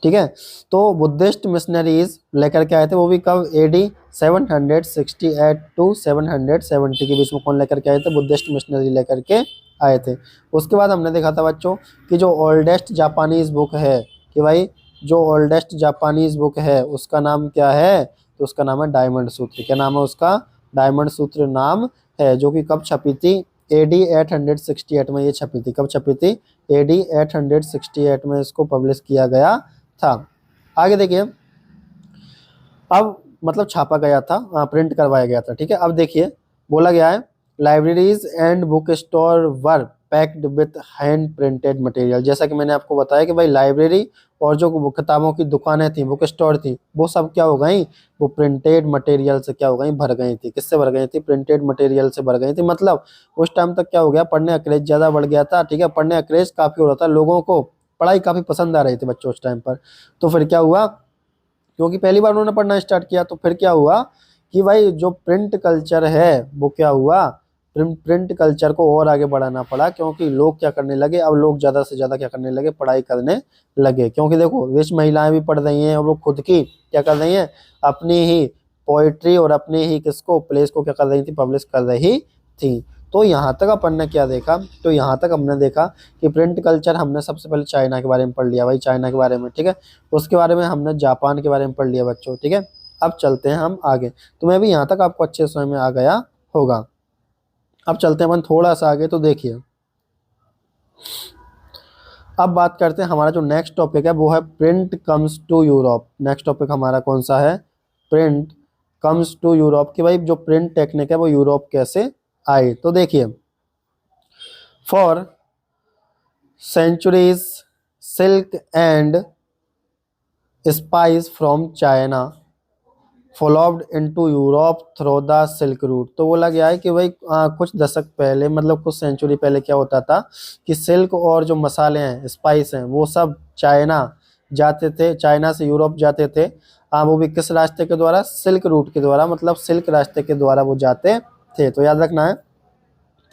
ठीक है। तो बुद्धिस्ट मिशनरीज लेकर के आए थे, वो भी कब, एडी 768 टू 770 के बीच में कौन लेकर के आए थे, बुद्धिस्ट मिशनरी लेकर के आए थे। उसके बाद हमने देखा था बच्चों कि जो ओल्डेस्ट जापानीज बुक है, कि भाई जो ओल्डेस्ट जापानीज बुक है उसका नाम क्या है, तो उसका नाम है डायमंड सूत्र। क्या नाम है उसका, डायमंड सूत्र नाम है, जो कि कब छपी थी, एडी 868 में ये छपी थी। कब छपी थी, एडी 868 में इसको पब्लिश किया गया था। आगे देखिए, अब मतलब छापा गया था, प्रिंट करवाया गया था, ठीक है। अब देखिए बोला गया है, libraries and book store were packed with hand printed material. जैसा कि मैंने आपको बताया कि भाई लाइब्रेरी और जो किताबों की दुकानें थी, बुक स्टोर थी, वो सब क्या हो गई, वो प्रिंटेड मटेरियल से क्या हो गई, भर गई थी। किससे भर गई थी, प्रिंटेड मटेरियल से भर गई थी। मतलब उस टाइम तक क्या हो गया, पढ़ने का क्रेज ज़्यादा बढ़ गया था, ठीक है। पढ़ने का क्रेज काफ़ी हो रहा था, लोगों को पढ़ाई काफ़ी पसंद आ रही थी बच्चों उस टाइम पर। तो फिर क्या हुआ, क्योंकि पहली बार उन्होंने पढ़ना स्टार्ट किया, तो फिर क्या हुआ कि भाई जो प्रिंट कल्चर है वो क्या हुआ, प्रिंट कल्चर को और आगे बढ़ाना पड़ा। क्योंकि लोग क्या करने लगे, अब लोग ज़्यादा से ज़्यादा क्या करने लगे, पढ़ाई करने लगे। क्योंकि देखो रिच महिलाएं भी पढ़ रही हैं और वो खुद की क्या कर रही हैं, अपनी ही पोइट्री और अपनी ही किसको, प्लेस को क्या कर रही थी, पब्लिश कर रही थी। तो यहाँ तक अपन ने क्या देखा, तो यहाँ तक हमने देखा कि प्रिंट कल्चर हमने सबसे पहले चाइना के बारे में पढ़ लिया भाई, चाइना के बारे में, ठीक है। उसके बारे में हमने जापान के बारे में पढ़ लिया बच्चों, ठीक है। अब चलते हैं हम आगे, तो मैं भी यहाँ तक आपको अच्छे समझ में आ गया होगा। अब चलते हैं अपन थोड़ा सा आगे, तो देखिए अब बात करते हैं, हमारा जो नेक्स्ट टॉपिक है वो है print comes to Europe. Next topic हमारा कौन सा है, प्रिंट कम्स टू यूरोप, कि भाई जो प्रिंट टेक्निक है वो यूरोप कैसे आई। तो देखिए, for centuries silk and spice from China followed into Europe through the silk route. तो बोला गया है कि भाई कुछ दशक पहले, मतलब कुछ सेंचुरी पहले क्या होता था कि सिल्क और जो मसाले हैं, स्पाइस हैं, वो सब चाइना जाते थे, चाइना से यूरोप जाते थे। वो भी किस रास्ते के द्वारा, सिल्क रूट के द्वारा, मतलब सिल्क रास्ते के द्वारा वो जाते थे। तो याद रखना है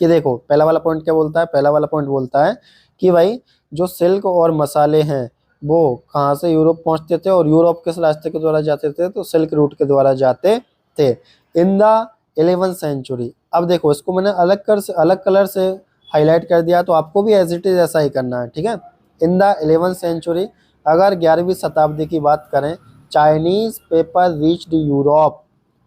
कि देखो पहला वाला पॉइंट क्या बोलता है, पहला वाला पॉइंट बोलता है कि भाई जो सिल्क और मसाले हैं वो कहाँ से यूरोप पहुंचते थे, और यूरोप किस रास्ते के द्वारा जाते थे, तो सिल्क रूट के द्वारा जाते थे इन द 11th सेंचुरी। अब देखो इसको मैंने अलग कलर से हाईलाइट कर दिया, तो आपको भी एज इट इज ऐसा ही करना है, ठीक है। इन द 11th सेंचुरी, अगर 11वीं शताब्दी की बात करें, Chinese paper reached Europe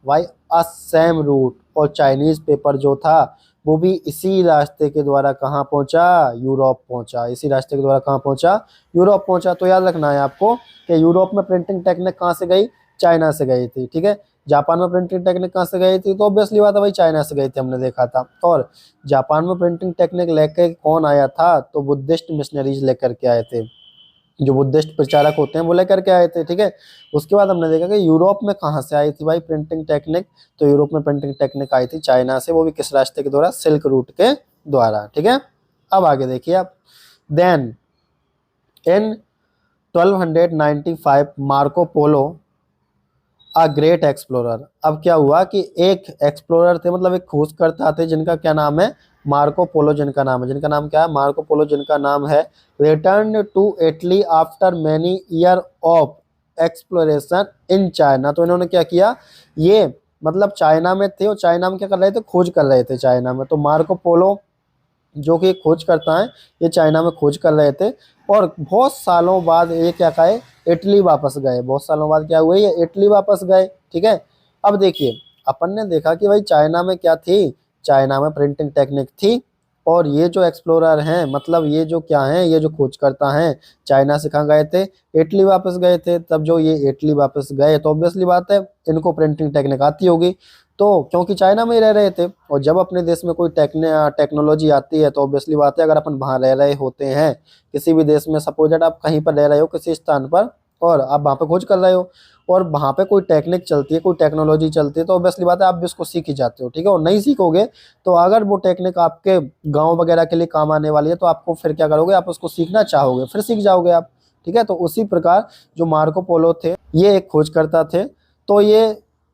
by a same route, और चाइनीज पेपर जो था वो भी इसी रास्ते के द्वारा कहाँ पहुंचा, यूरोप पहुंचा। इसी रास्ते के द्वारा कहाँ पहुंचा, यूरोप पहुंचा। तो याद रखना है आपको कि यूरोप में प्रिंटिंग टेक्निक कहाँ से गई, चाइना से गई थी, ठीक है। जापान में प्रिंटिंग टेक्निक कहाँ से गई थी, तो ऑब्वियसली बात है भाई चाइना से गई थी, हमने देखा था। और जापान में प्रिंटिंग टेक्निक लेकर कौन आया था, तो बुद्धिस्ट मिशनरीज लेकर के आए थे, जो बुद्धिस्ट प्रचारक होते हैं वो लेकर के आए थे, ठीक है। उसके बाद हमने देखा कि यूरोप में कहाँ से आई थी भाई प्रिंटिंग टेक्निक, तो यूरोप में प्रिंटिंग टेक्निक आई थी चाइना से, वो भी किस रास्ते के द्वारा, सिल्क रूट के द्वारा, ठीक है। अब आगे देखिए आप, then in 1295 Marco Polo a great explorer. अब क्या हुआ कि एक एक्सप्लोरर थे, मतलब एक खोजकर्ता थे, जिनका क्या नाम है, मार्को पोलो, जिनका नाम है, जिनका नाम क्या है, मार्को पोलो जिनका नाम है, return to Italy after many year of exploration in China. तो इन्होंने क्या किया, ये मतलब चाइना में थे, और चाइना में क्या कर रहे थे, खोज कर रहे थे चाइना में। तो मार्को पोलो जो कि खोज करता है, ये चाइना में खोज कर रहे थे, और बहुत सालों बाद ये क्या कहे, इटली वापस गए। बहुत सालों बाद क्या हुए, ये इटली वापस गए, ठीक है। अब देखिए अपन ने देखा कि भाई चाइना में क्या थी, चाइना में प्रिंटिंग टेक्निक थी, और ये जो एक्सप्लोरर हैं, मतलब ये जो क्या हैं, ये जो खोजकर्ता हैं, चाइना से कहाँ गए थे, इटली वापस गए थे। तब जो ये इटली वापस गए, तो ऑब्वियसली बात है इनको प्रिंटिंग टेक्निक आती होगी, तो क्योंकि चाइना में ही रह रहे थे, और जब अपने देश में कोई टेक्नोलॉजी आती है, तो ऑब्वियसली बात है अगर अपन वहाँ रह रहे होते हैं, किसी भी देश में, सपोज दैट आप कहीं पर रह रहे हो किसी स्थान पर, और आप वहाँ पे खोज कर रहे हो और वहाँ पे कोई टेक्निक चलती है, कोई टेक्नोलॉजी चलती है, तो ऑब्वियसली बात है आप भी उसको सीख ही जाते हो, ठीक है। और नहीं सीखोगे तो अगर वो टेक्निक आपके गाँव वगैरह के लिए काम आने वाली है तो आपको फिर क्या करोगे, आप उसको सीखना चाहोगे, फिर सीख जाओगे आप, ठीक है। तो उसी प्रकार जो मार्को पोलो थे ये एक खोजकर्ता थे, तो ये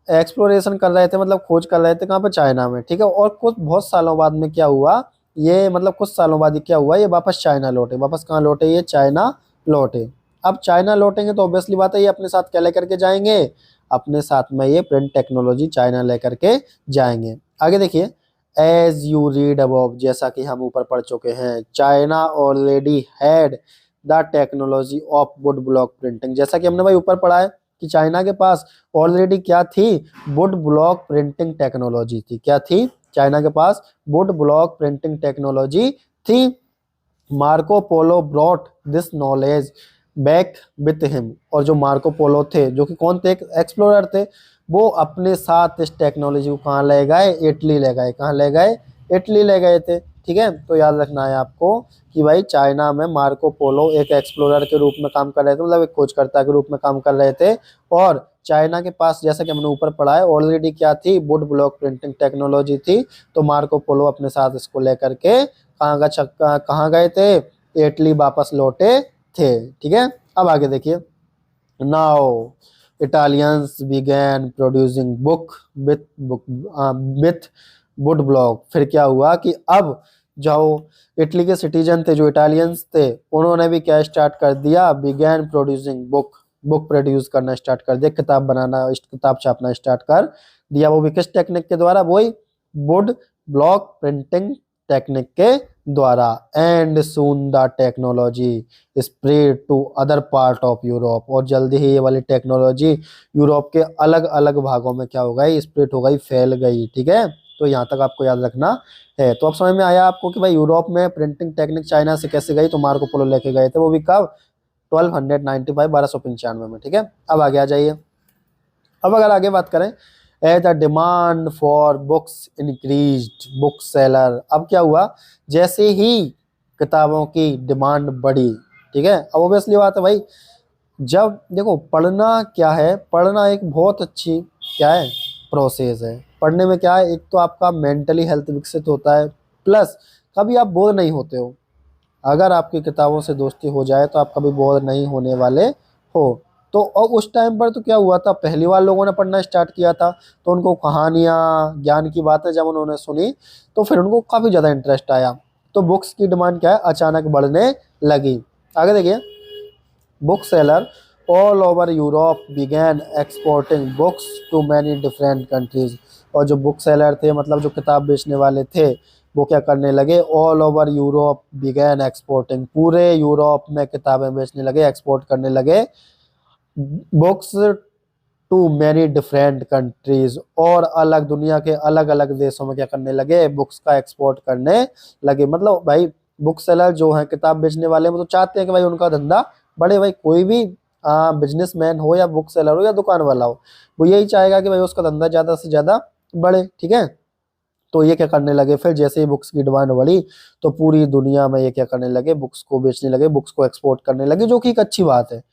एक्सप्लोरेशन कर रहे थे, मतलब खोज कर रहे थे कहाँ पे, चाइना में, ठीक है। और कुछ बहुत सालों बाद में क्या हुआ, ये मतलब कुछ सालों बाद ही क्या हुआ, ये वापस चाइना लौटे। वापस कहाँ लौटे, ये चाइना लौटे। अब चाइना लौटेंगे तो ऑब्वियसली बात है ये अपने साथ क्या लेकर के जाएंगे, अपने साथ में ये प्रिंट टेक्नोलॉजी चाइना लेकर के जाएंगे। आगे देखिए, एज यू रीड अबव, जैसा कि हम ऊपर पढ़ चुके हैं, China already had the technology of would block printing. जैसा कि हमने भाई ऊपर पढ़ा है कि चाइना के पास ऑलरेडी क्या थी, वुड ब्लॉक प्रिंटिंग टेक्नोलॉजी थी। क्या थी, चाइना के पास वुड ब्लॉक प्रिंटिंग टेक्नोलॉजी थी। Marco Polo brought this knowledge back with him, और जो मार्को पोलो थे जो कि कौन थे, एक एक्सप्लोरर थे, वो अपने साथ इस टेक्नोलॉजी को कहाँ ले गए, इटली ले गए। कहाँ ले गए, इटली ले गए थे, ठीक है। तो याद रखना है आपको कि भाई चाइना में मार्को पोलो एक एक्सप्लोरर के रूप में काम कर रहे थे, मतलब एक खोजकर्ता के रूप में काम कर रहे थे। और चाइना के पास जैसा कि हमने ऊपर पढ़ा है ऑलरेडी क्या थी, वुड ब्लॉक प्रिंटिंग टेक्नोलॉजी थी। तो मार्को पोलो अपने साथ इसको लेकर के कहाँ गए थे, इटली वापस लौटे थे, ठीक है। अब आगे देखिए, now Italians began producing book with would block. फिर क्या हुआ कि अब जो इटली के सिटीजन थे, जो इटालियंस थे, उन्होंने भी क्या स्टार्ट कर दिया, बिगैन प्रोड्यूसिंग बुक प्रोड्यूस करना स्टार्ट कर दिया, किताब बनाना, किताब छापना स्टार्ट कर दिया। वो भी किस टेक्निक के द्वारा, वही वुड ब्लॉक प्रिंटिंग टेक्निक के द्वारा। And soon the technology spread to other part of Europe, और जल्दी ही ये वाली टेक्नोलॉजी यूरोप के अलग अलग भागों में क्या हो गई, स्प्रेड हो गई, फैल गई, ठीक है। तो यहाँ तक आपको याद रखना है। तो अब समझ में आया आपको कि भाई यूरोप में प्रिंटिंग टेक्निक चाइना से कैसे गई, तो मार्को पोलो लेके गए थे, वो भी कब, 1295, 1295 में, ठीक है। अब आगे आ जाइए। अब अगर आगे बात करें, as the demand for books increased book seller. अब क्या हुआ, जैसे ही किताबों की डिमांड बढ़ी, ठीक है। अब ऑब्वियसली बात है भाई, जब देखो पढ़ना क्या है, पढ़ना एक बहुत अच्छी क्या है, प्रोसेस है। पढ़ने में क्या है, एक तो आपका मेंटली हेल्थ विकसित होता है, प्लस कभी आप बोर नहीं होते हो। अगर आपकी किताबों से दोस्ती हो जाए तो आप कभी बोर नहीं होने वाले हो। तो और उस टाइम पर तो क्या हुआ था, पहली बार लोगों ने पढ़ना स्टार्ट किया था, तो उनको कहानियाँ, ज्ञान की बातें जब उन्होंने सुनी तो फिर उनको काफ़ी ज़्यादा इंटरेस्ट आया। तो बुक्स की डिमांड क्या है, अचानक बढ़ने लगी। आगे देखिए, book seller all over Europe began exporting books to many different countries. और जो बुक सेलर थे, मतलब जो किताब बेचने वाले थे, वो क्या करने लगे, all over Europe began exporting, पूरे यूरोप में किताबें बेचने लगे, एक्सपोर्ट करने लगे books to many different countries, और अलग दुनिया के अलग अलग देशों में क्या करने लगे, बुक्स का एक्सपोर्ट करने लगे। मतलब भाई बुक सेलर जो है, किताब बेचने वाले, वो तो चाहते हैं कि भाई उनका धंधा बढ़े। भाई कोई भी बिजनेसमैन हो या बुक सेलर हो या दुकान वाला हो, वो यही चाहेगा कि भाई उसका धंधा ज़्यादा से ज़्यादा बढ़े, ठीक है। तो ये क्या करने लगे, फिर जैसे ही बुक्स की डिमांड बढ़ी तो पूरी दुनिया में ये क्या करने लगे, बुक्स को बेचने लगे, बुक्स को एक्सपोर्ट करने लगे, जो कि एक अच्छी बात है।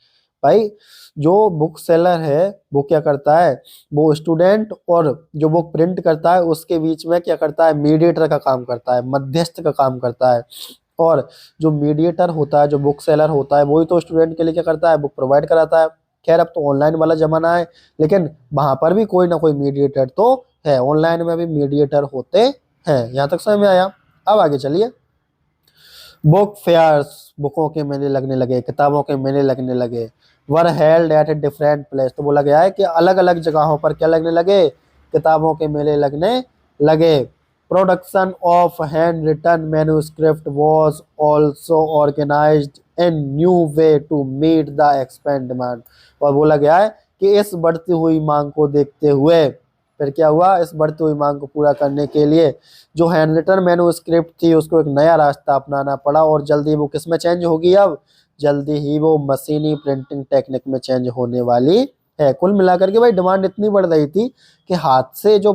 भाई जो बुक सेलर है वो क्या करता है, वो स्टूडेंट और जो बुक प्रिंट करता है उसके बीच में क्या करता है, मीडिएटर का काम करता है, मध्यस्थ का काम करता है। और जो मीडिएटर होता है, जो बुक सेलर होता है, वही तो स्टूडेंट के लिए क्या करता है, बुक प्रोवाइड कराता है। खैर अब तो ऑनलाइन वाला जमाना है, लेकिन वहां पर भी कोई ना कोई मीडिएटर तो है, ऑनलाइन में भी मीडिएटर होते हैं। यहाँ तक समझ में आया। अब आगे चलिए, बुक फेयर्स, बुकों के मेले लगने लगे, किताबों के मेले लगने लगे, were held at a different place. तो बोला गया है कि अलग अलग जगहों पर क्या लगने लगे, किताबों के मेले लगने लगे। Production of hand written manuscript was also organised in new way to meet the expand demand. और बोला गया है कि इस बढ़ती हुई मांग को देखते हुए फिर क्या हुआ, इस बढ़ती हुई मांग को पूरा करने के लिए जो हैंड रिटन मैन्युस्क्रिप्ट थी उसको एक नया रास्ता अपनाना पड़ा। और जल्दी वो किस में चेंज होगी, अब जल्दी ही वो मशीनी प्रिंटिंग टेक्निक में चेंज होने वाली है। कुल मिलाकर के भाई डिमांड इतनी बढ़ रही थी कि हाथ से जो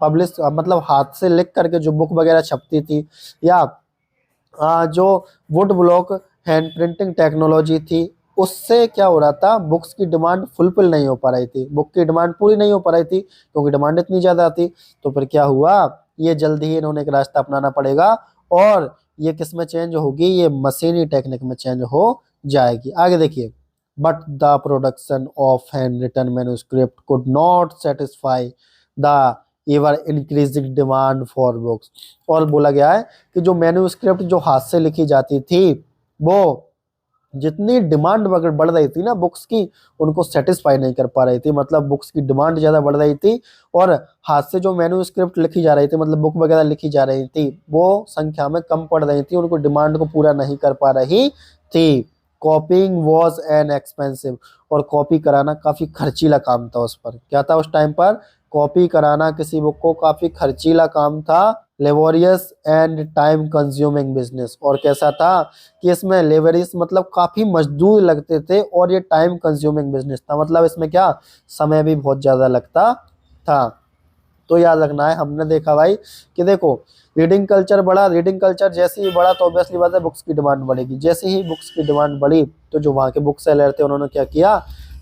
पब्लिश मतलब हाथ से लिख करके जो बुक वगैरह छपती थी, या जो would block hand printing technology थी, उससे क्या हो रहा था, बुक्स की डिमांड फुलफिल नहीं हो पा रही थी, बुक की डिमांड पूरी नहीं हो पा रही थी क्योंकि डिमांड इतनी ज्यादा थी। तो फिर क्या हुआ, ये जल्दी ही इन्होंने एक रास्ता अपनाना पड़ेगा और ये किस में चेंज होगी, ये मशीनी टेक्निक में चेंज हो जाएगी। आगे देखिए, but the production of hand written manuscript could not satisfy the ever increasing demand for books. और बोला गया है कि जो मैन्युस्क्रिप्ट जो हाथ से लिखी जाती थी, वो जितनी डिमांड बढ़ रही थी ना बुक्स की, उनको सेटिस्फाई नहीं कर पा रही थी। मतलब बुक्स की डिमांड ज्यादा बढ़ रही थी और हाथ से जो मैन्युस्क्रिप्ट लिखी जा रही थी, मतलब बुक वगैरह लिखी जा रही थी, वो संख्या में कम पड़ रही थी, उनको डिमांड को पूरा नहीं कर पा रही थी। कॉपिंग वॉज एन एक्सपेंसिव, और कॉपी कराना काफी खर्चीला काम था उस पर। क्या था उस टाइम पर, कॉपी कराना किसी बुक को काफी खर्चीला काम था, laborious and time consuming business. और कैसा था कि इसमें लेबोरियस मतलब काफी मजदूर लगते थे और ये टाइम कंज्यूमिंग बिजनेस था, मतलब इसमें क्या, समय भी बहुत ज्यादा लगता था। तो याद रखना है, हमने देखा भाई कि देखो रीडिंग कल्चर बढ़ा, रीडिंग कल्चर जैसे ही बढ़ा तो ऑब्वियसली बात है बुक्स की डिमांड बढ़ेगी। जैसे ही बुक्स की डिमांड बढ़ी तो जो वहाँ के बुक सेलर थे उन्होंने क्या किया,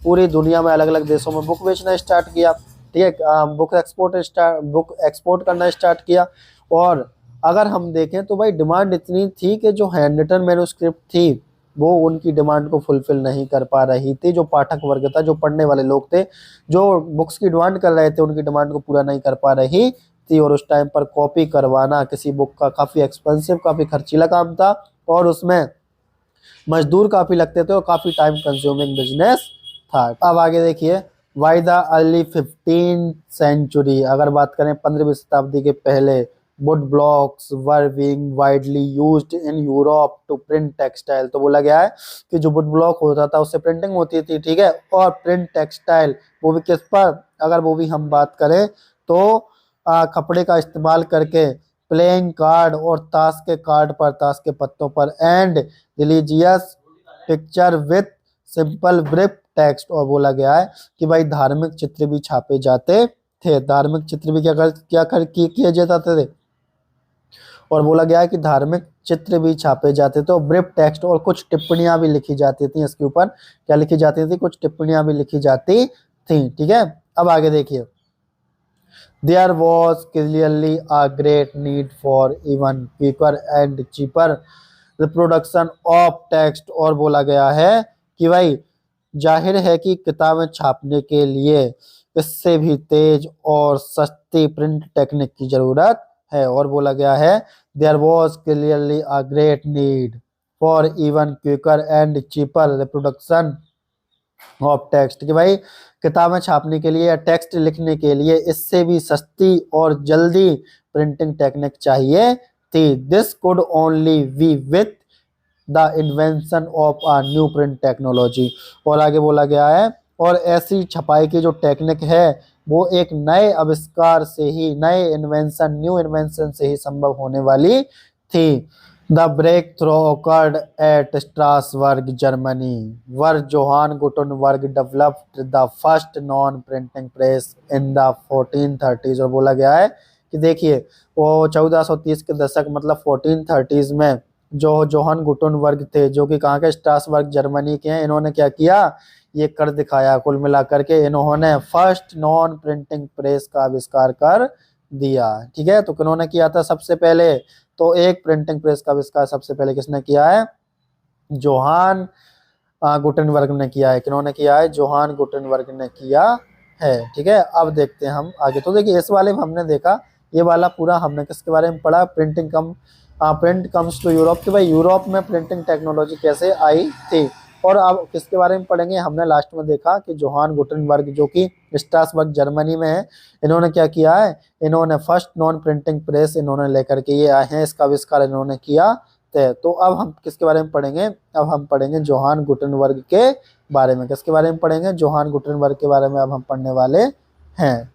पूरी दुनिया में अलग अलग देशों में बुक बेचना स्टार्ट किया। ठीक है, बुक एक्सपोर्ट करना स्टार्ट किया। और अगर हम देखें तो भाई डिमांड इतनी थी कि जो हैंड रिटन मैन्युस्क्रिप्ट थी वो उनकी डिमांड को फुलफिल नहीं कर पा रही थी। जो पाठक वर्ग था, जो पढ़ने वाले लोग थे, जो बुक्स की डिमांड कर रहे थे, उनकी डिमांड को पूरा नहीं कर पा रही थी। और उस टाइम पर कॉपी करवाना किसी बुक का काफी एक्सपेंसिव, काफी खर्चीला काम था और उसमें मजदूर काफी लगते थे और काफी टाइम कंज्यूमिंग बिजनेस था। अब आगे देखिए, why the early 15th century, अगर बात करें 15वीं शताब्दी के पहले, wood blocks were being widely used in Europe to print textile. तो बोला गया है कि जो वुड ब्लॉक होता था उससे प्रिंटिंग होती थी, ठीक है, और प्रिंट टेक्सटाइल वो भी किस पर, अगर वो भी हम बात करें तो कपड़े का इस्तेमाल करके प्लेइंग कार्ड और ताश के कार्ड पर, ताश के पत्तों पर, and religious picture with simple brief text. और बोला गया है कि भाई धार्मिक चित्र भी छापे जाते थे, धार्मिक चित्र भी किए जाते थे। और बोला गया है कि धार्मिक चित्र भी छापे जाते थे और ब्रिफ टेक्स्ट और कुछ टिप्पणियां भी लिखी जाती थी इसके ऊपर। क्या लिखी जाती थी, कुछ टिप्पणियां भी लिखी जाती थी। ठीक है, अब आगे देखिए, there was clearly a great need for even quicker and cheaper reproduction of text। और बोला गया है कि भाई जाहिर है कि किताबें छापने के लिए इससे भी तेज और सस्ती प्रिंट टेक्निक की जरूरत है। और बोला गया है there was clearly a great need for even quicker and cheaper reproduction of text, कि भाई किताबें छापने के लिए या टेक्स्ट लिखने के लिए इससे भी सस्ती और जल्दी प्रिंटिंग टेक्निक चाहिए थी। This could only B with the invention of a new print technology. और आगे बोला गया है, और ऐसी छपाई की जो टेक्निक है वो एक नए आविष्कार से ही, नए इन्वेंशन, न्यू इन्वेंशन से ही संभव होने वाली थी। The breakthrough occurred at Strasbourg, Germany, where Johann Gutenberg developed the first non-printing press in the 1430s। और बोला गया है कि देखिए वो 1430 के दशक, मतलब 1430s में जो जोहान गुटेनबर्ग थे, जो कि कहाँ के, स्ट्रासबर्ग जर्मनी के हैं, इन्होंने क्या किया, ये कर दिखाया। कुल मिलाकर के इन्होंने फर्स्ट नॉन प्रिंटिंग प्रेस का आविष्कार कर दिया। ठीक है, तो किन्होंने किया था सबसे पहले, तो एक प्रिंटिंग प्रेस का आविष्कार सबसे पहले किसने किया है, जोहान गुटेनबर्ग ने किया है। किन्होंने किया है, जोहान गुटेनबर्ग ने किया है। ठीक है, अब देखते हैं हम आगे। तो देखिए इस वाले में हमने देखा, ये वाला पूरा हमने किसके बारे में पढ़ा, प्रिंट कम्स टू यूरोप, कि भाई यूरोप में प्रिंटिंग टेक्नोलॉजी कैसे आई थी। और अब किसके बारे में पढ़ेंगे, हमने लास्ट में देखा कि जोहान गुटेनबर्ग जो कि स्ट्रासबर्ग जर्मनी में है, इन्होंने क्या किया है, इन्होंने फर्स्ट नॉन प्रिंटिंग प्रेस इन्होंने लेकर के ये आए हैं, इसका आविष्कार इन्होंने किया थे। तो अब हम किसके बारे में पढ़ेंगे, अब हम पढ़ेंगे जोहान गुटेनबर्ग के बारे में। किसके बारे में पढ़ेंगे, जोहान गुटेनबर्ग के बारे में अब हम पढ़ने वाले हैं।